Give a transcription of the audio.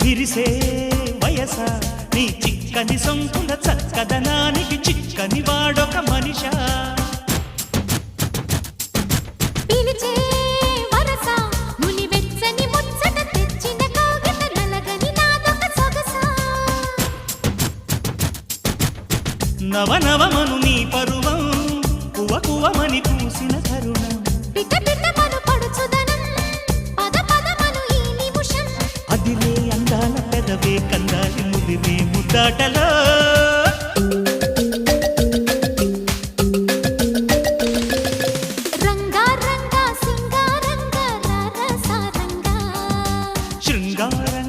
విరిసే వయస నీ చిక్కని సొంపుల చక్కదనానికి చిక్కని వాడొక మనిషా పిలిచే వరస ముని వెచ్చని ముచ్చట తెచ్చిన కాగిత నలగని నాదొక సొగసా నవనవమను నీ పరువం కువ కువమని పూసిన తరుణం పిట పిటమను పడుచుదనం పద పదమను ఈ నిమిషం అదిలే అందాల పెదవే కందాలి ముదిరే ముద్దాటలో రంగా రంగా సింగారంగా రరసారంగా శృంగారంగా